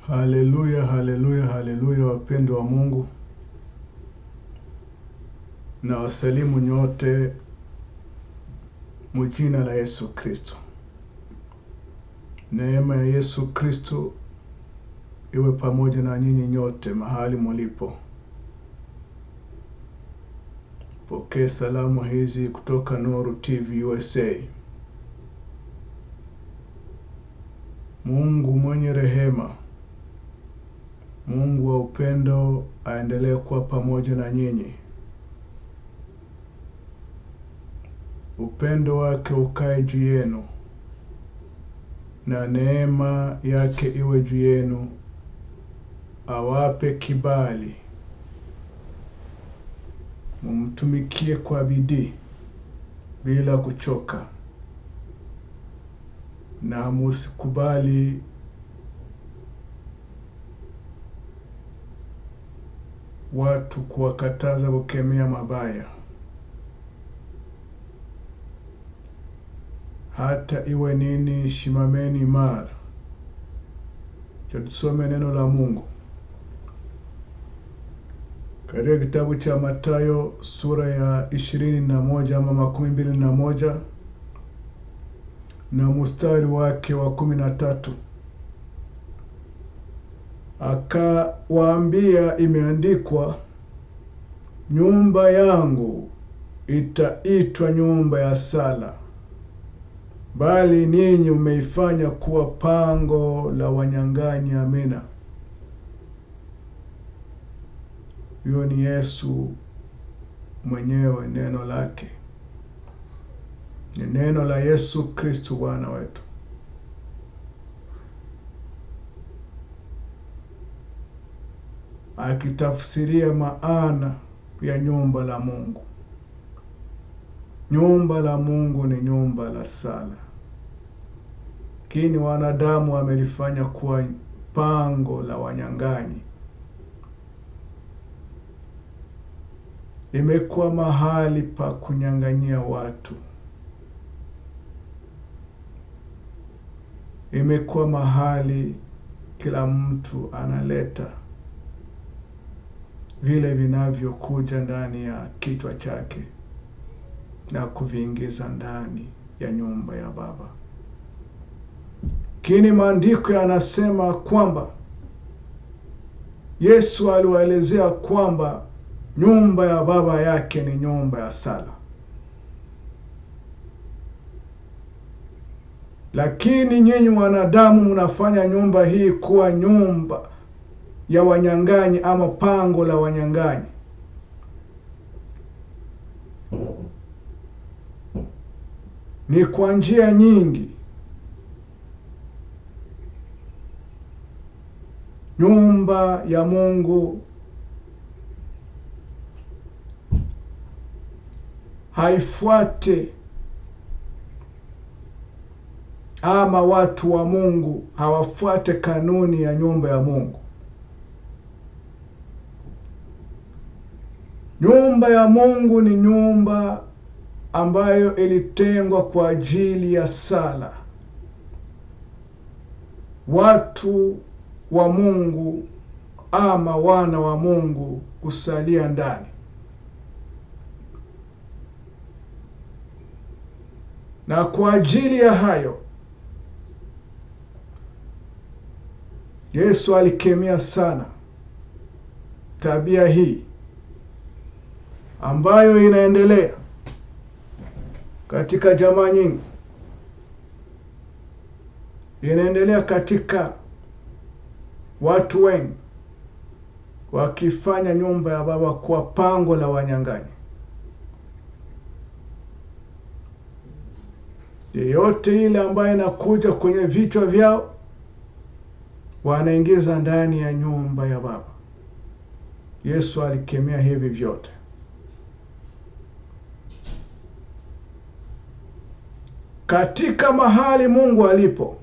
Haleluya, haleluya, haleluya, wapendwa wa Mungu. Na wasalimu nyote mujina la Yesu Kristo. Neema ya Yesu Kristo iwe pamoja na nyinyi nyote mahali mulipo. Pokea salamu hizi kutoka Nuru TV USA. Mungu mwenye rehema, Mungu wa upendo aendelee kuwa pamoja na nyinyi. Upendo wake ukae juu yenu na neema yake iwe juu yenu. Awape kibali mumtumikie kwa bidii bila kuchoka, na musikubali watu kuwakataza kukemea mabaya. Hata iwe nini, shimameni imara. Tusome neno la Mungu katika kitabu cha Mathayo sura ya 21 ama 21 na mstari wake wa 13. Akawaambia, imeandikwa, nyumba yangu itaitwa nyumba ya sala, bali ninyi umeifanya kuwa pango la wanyang'anyi. Amina. Huyo ni Yesu mwenyewe, neno lake ni neno la Yesu Kristo Bwana wetu. Akitafsiria maana ya nyumba la Mungu. Nyumba la Mungu ni nyumba la sala, lakini wanadamu wamelifanya kuwa pango la wanyang'anyi. Imekuwa mahali pa kunyang'anyia watu. Imekuwa mahali kila mtu analeta vile vinavyokuja ndani ya kichwa chake na kuviingiza ndani ya nyumba ya Baba. Lakini maandiko yanasema kwamba Yesu aliwaelezea kwamba nyumba ya Baba yake ni nyumba ya sala. Lakini nyinyi wanadamu mnafanya nyumba hii kuwa nyumba ya wanyang'anyi ama pango la wanyang'anyi. Ni kwa njia nyingi nyumba ya Mungu haifuate, ama watu wa Mungu hawafuate kanuni ya nyumba ya Mungu. Nyumba ya Mungu ni nyumba ambayo ilitengwa kwa ajili ya sala. Watu wa Mungu ama wana wa Mungu kusalia ndani. Na kwa ajili ya hayo Yesu alikemea sana tabia hii ambayo inaendelea katika jamaa nyingi. Inaendelea katika watu wengi, wakifanya nyumba ya Baba kuwa pango la wanyang'anyi. Yeyote ile ambaye inakuja kwenye vichwa vyao wanaingiza ndani ya nyumba ya Baba. Yesu alikemea hivi vyote. Katika mahali Mungu alipo,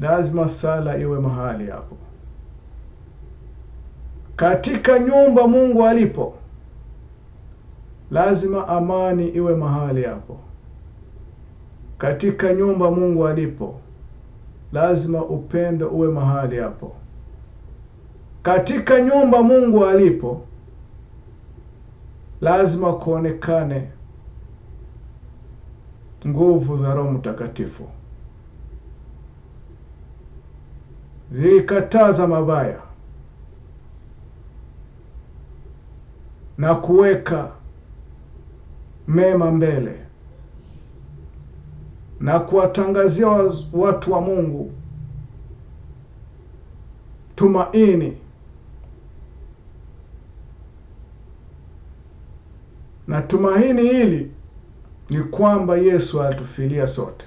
lazima sala iwe mahali hapo. Katika nyumba Mungu alipo, lazima amani iwe mahali hapo. Katika nyumba Mungu alipo, lazima upendo uwe mahali hapo. Katika nyumba Mungu alipo, lazima kuonekane nguvu za Roho Mtakatifu zikataza mabaya na kuweka mema mbele na kuwatangazia watu wa Mungu tumaini na tumaini hili ni kwamba Yesu alitufilia sote,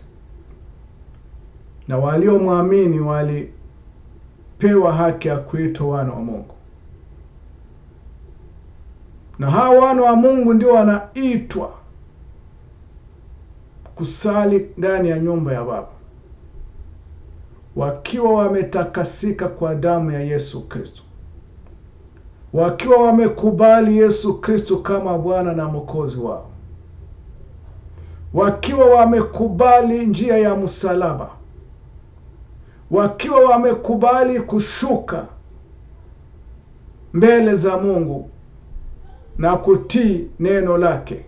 na waliomwamini walipewa haki ya kuitwa wana wa Mungu, na hao wana wa Mungu ndio wanaitwa kusali ndani ya nyumba ya Baba, wakiwa wametakasika kwa damu ya Yesu Kristo, wakiwa wamekubali Yesu Kristo kama Bwana na Mwokozi wao, wakiwa wamekubali njia ya msalaba, wakiwa wamekubali kushuka mbele za Mungu na kutii neno lake.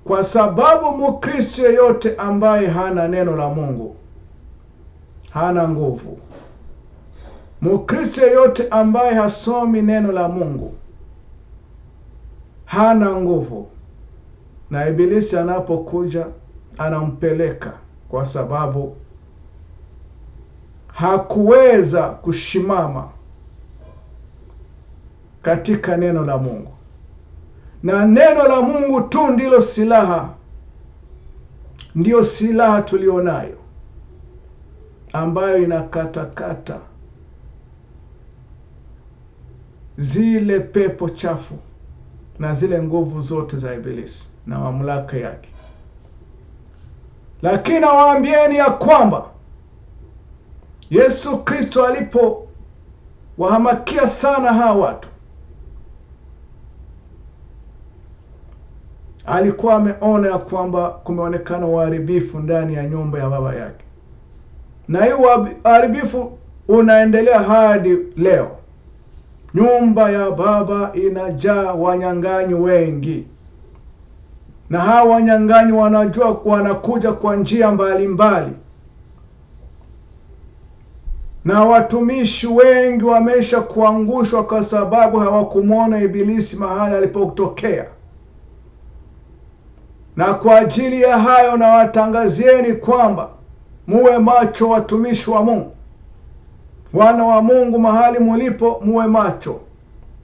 Kwa sababu Mkristo yeyote ambaye hana neno la Mungu hana nguvu. Mkristo yeyote ambaye hasomi neno la Mungu hana nguvu, na Ibilisi anapokuja anampeleka, kwa sababu hakuweza kushimama katika neno la Mungu. Na neno la Mungu tu ndilo silaha, ndiyo silaha tulionayo, ambayo inakatakata zile pepo chafu na zile nguvu zote za Ibilisi na mamlaka yake. Lakini nawaambieni ya kwamba Yesu Kristo alipo wahamakia sana hawa watu, alikuwa ameona ya kwamba kumeonekana uharibifu ndani ya nyumba ya Baba yake, na hiyo uharibifu unaendelea hadi leo. Nyumba ya Baba inajaa wanyang'anyi wengi, na hawa wanyang'anyi wanajua wanakuja kwa njia mbalimbali, na watumishi wengi wamesha kuangushwa kwa sababu hawakumwona Ibilisi mahali alipotokea. Na kwa ajili ya hayo na watangazieni kwamba muwe macho, watumishi wa Mungu, wana wa Mungu, mahali mulipo muwe macho.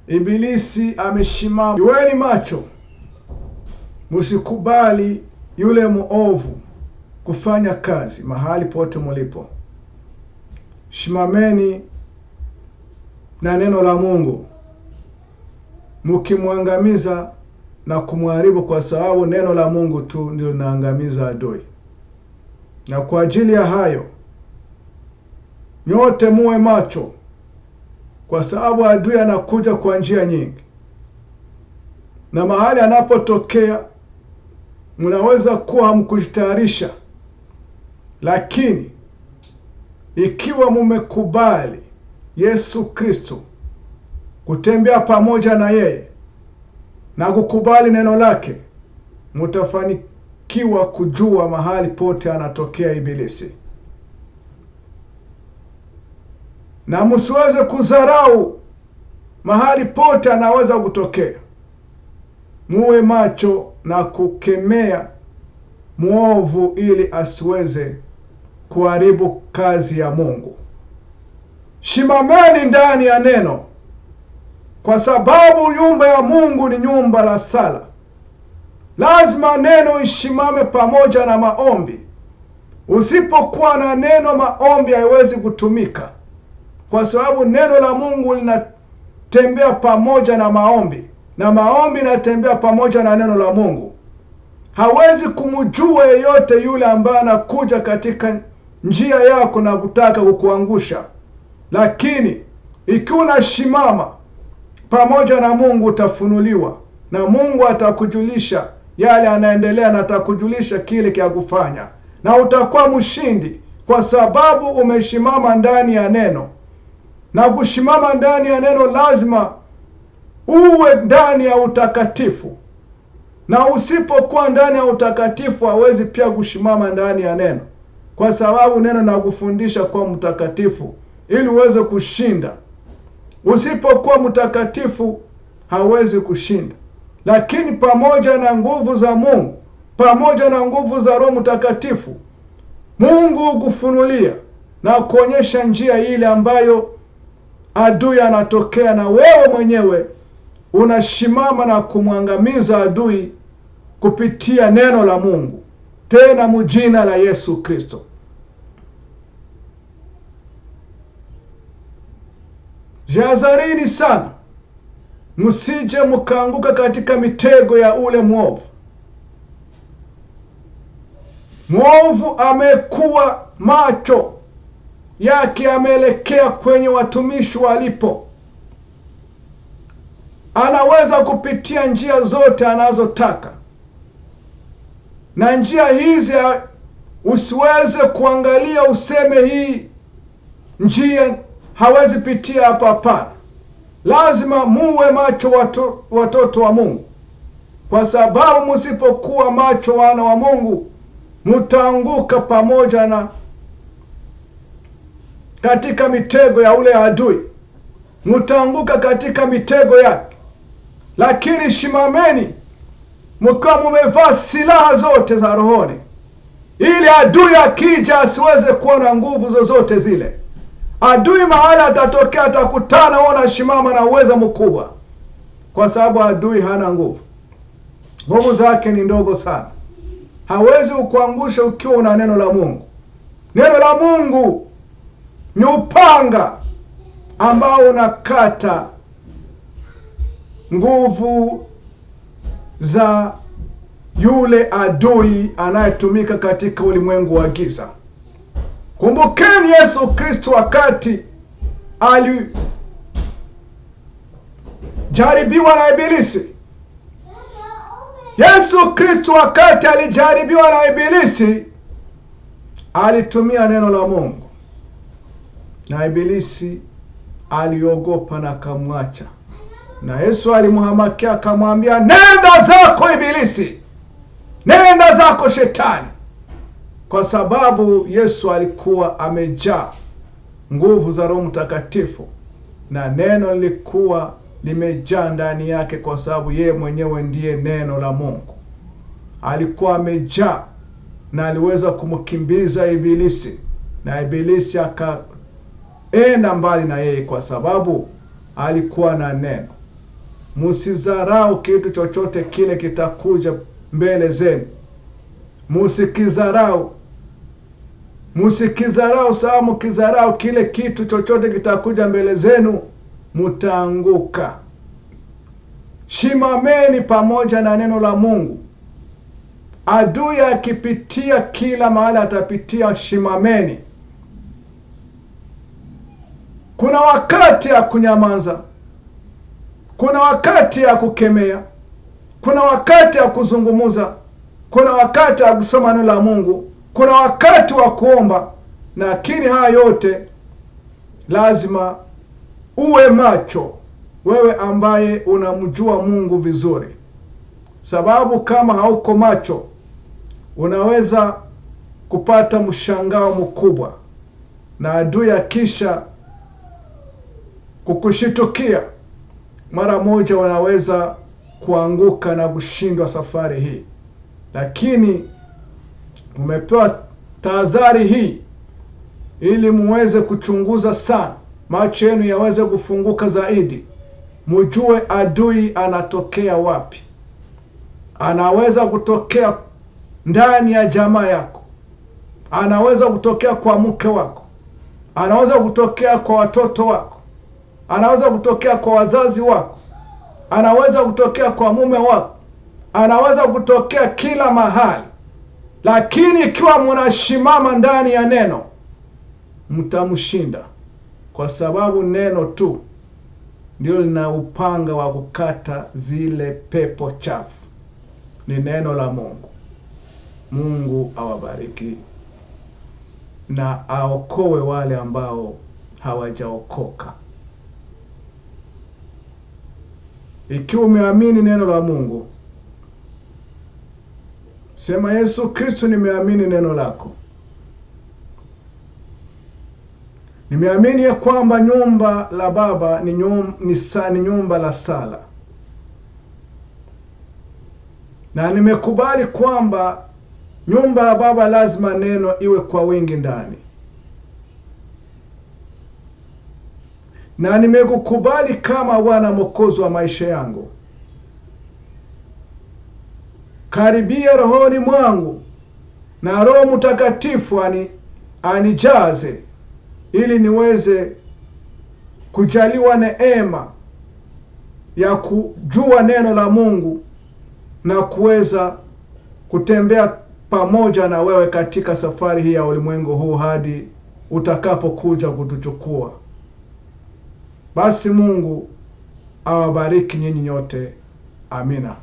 Ibilisi ameshimama. Iweni macho, musikubali yule muovu kufanya kazi mahali pote mulipo. Shimameni na neno la Mungu, mukimwangamiza na kumharibu, kwa sababu neno la Mungu tu ndio linaangamiza adui. Na kwa ajili ya hayo nyote muwe macho, kwa sababu adui anakuja kwa njia nyingi, na mahali anapotokea mnaweza kuwa hamkujitayarisha. Lakini ikiwa mumekubali Yesu Kristo, kutembea pamoja na yeye na kukubali neno lake, mtafanikiwa kujua mahali pote anatokea Ibilisi, na msiweze kudharau mahali pote anaweza kutokea. Muwe macho na kukemea muovu ili asiweze kuharibu kazi ya Mungu. Shimameni ndani ya neno, kwa sababu nyumba ya Mungu ni nyumba la sala. Lazima neno ishimame pamoja na maombi. Usipokuwa na neno, maombi haiwezi kutumika, kwa sababu neno la Mungu linatembea pamoja na maombi, na maombi inatembea pamoja na neno la Mungu. Hawezi kumjua yeyote yule ambaye anakuja katika njia yako na kutaka kukuangusha. Lakini ikiwa unashimama pamoja na Mungu, utafunuliwa, na Mungu atakujulisha yale anaendelea, na atakujulisha kile kia kufanya, na utakuwa mshindi, kwa sababu umeshimama ndani ya neno. Na kushimama ndani ya neno lazima uwe ndani ya utakatifu, na usipokuwa ndani ya utakatifu hawezi pia kushimama ndani ya neno, kwa sababu neno nakufundisha kuwa mtakatifu ili uweze kushinda. Usipokuwa mtakatifu hawezi kushinda. Lakini pamoja na nguvu za Mungu, pamoja na nguvu za Roho Mtakatifu, Mungu hukufunulia na kuonyesha njia ile ambayo adui anatokea, na wewe mwenyewe unashimama na kumwangamiza adui kupitia neno la Mungu, tena mjina la Yesu Kristo. Jihadharini sana, msije mkaanguka katika mitego ya ule mwovu. Mwovu amekuwa macho yake ameelekea kwenye watumishi walipo. Anaweza kupitia njia zote anazotaka, na njia hizi usiweze kuangalia useme hii njia hawezi pitia hapa. Hapana, lazima muwe macho watoto wa Mungu, kwa sababu msipokuwa macho wana wa Mungu mtaanguka pamoja na katika mitego ya ule adui, mtaanguka katika mitego yake. Lakini shimameni mkiwa mumevaa silaha zote za rohoni, ili adui akija asiweze kuona nguvu zozote zile. Adui mahali atatokea atakutana ona shimama na uweza mkubwa, kwa sababu adui hana nguvu. Nguvu zake ni ndogo sana. Hawezi kukuangusha ukiwa una neno la Mungu. Neno la Mungu ni upanga ambao unakata nguvu za yule adui anayetumika katika ulimwengu wa giza. Kumbukeni Yesu Kristo wakati alijaribiwa na Ibilisi. Yesu Kristo wakati alijaribiwa na Ibilisi alitumia neno la Mungu, na Ibilisi aliogopa na akamwacha. Na Yesu alimhamakia akamwambia, nenda zako Ibilisi, nenda zako Shetani, kwa sababu Yesu alikuwa amejaa nguvu za Roho Mtakatifu, na neno lilikuwa limejaa ndani yake, kwa sababu yeye mwenyewe ndiye neno la Mungu. Alikuwa amejaa na aliweza kumkimbiza Ibilisi, na Ibilisi akaenda mbali na yeye, kwa sababu alikuwa na neno. Msizarau kitu chochote kile kitakuja mbele zenu. Msikizarau. Sababu mkizarau kile kitu chochote kitakuja mbele zenu, mtaanguka. Shimameni pamoja na neno la Mungu. Adui akipitia kila mahali atapitia, shimameni. Kuna wakati ya kunyamaza, kuna wakati ya kukemea, kuna wakati ya kuzungumuza, kuna wakati ya kusoma neno la Mungu, kuna wakati wa kuomba. Lakini haya yote lazima uwe macho, wewe ambaye unamjua Mungu vizuri. Sababu kama hauko macho, unaweza kupata mshangao mkubwa, na adui akisha kukushitukia mara moja wanaweza kuanguka na kushindwa safari hii. Lakini umepewa tahadhari hii ili muweze kuchunguza sana, macho yenu yaweze kufunguka zaidi, mjue adui anatokea wapi. Anaweza kutokea ndani ya jamaa yako, anaweza kutokea kwa mke wako, anaweza kutokea kwa watoto wako, anaweza kutokea kwa wazazi wako, anaweza kutokea kwa mume wako, anaweza kutokea kila mahali. Lakini ikiwa mnashimama ndani ya neno, mtamshinda, kwa sababu neno tu ndio lina upanga wa kukata zile pepo chafu. Ni neno la Mungu. Mungu awabariki. na aokoe wale ambao hawajaokoka. Ikiwa umeamini neno la Mungu, sema, Yesu Kristo, nimeamini neno lako. Nimeamini ya kwamba nyumba la Baba ni nyumba la sala. Na nimekubali kwamba nyumba ya Baba lazima neno iwe kwa wingi ndani. Na nimekukubali kama Bwana Mwokozi wa maisha yangu. Karibia rohoni mwangu na Roho Mtakatifu anijaze ili niweze kujaliwa neema ya kujua neno la Mungu na kuweza kutembea pamoja na wewe katika safari hii ya ulimwengu huu hadi utakapokuja kutuchukua. Basi Mungu awabariki nyinyi nyote. Amina.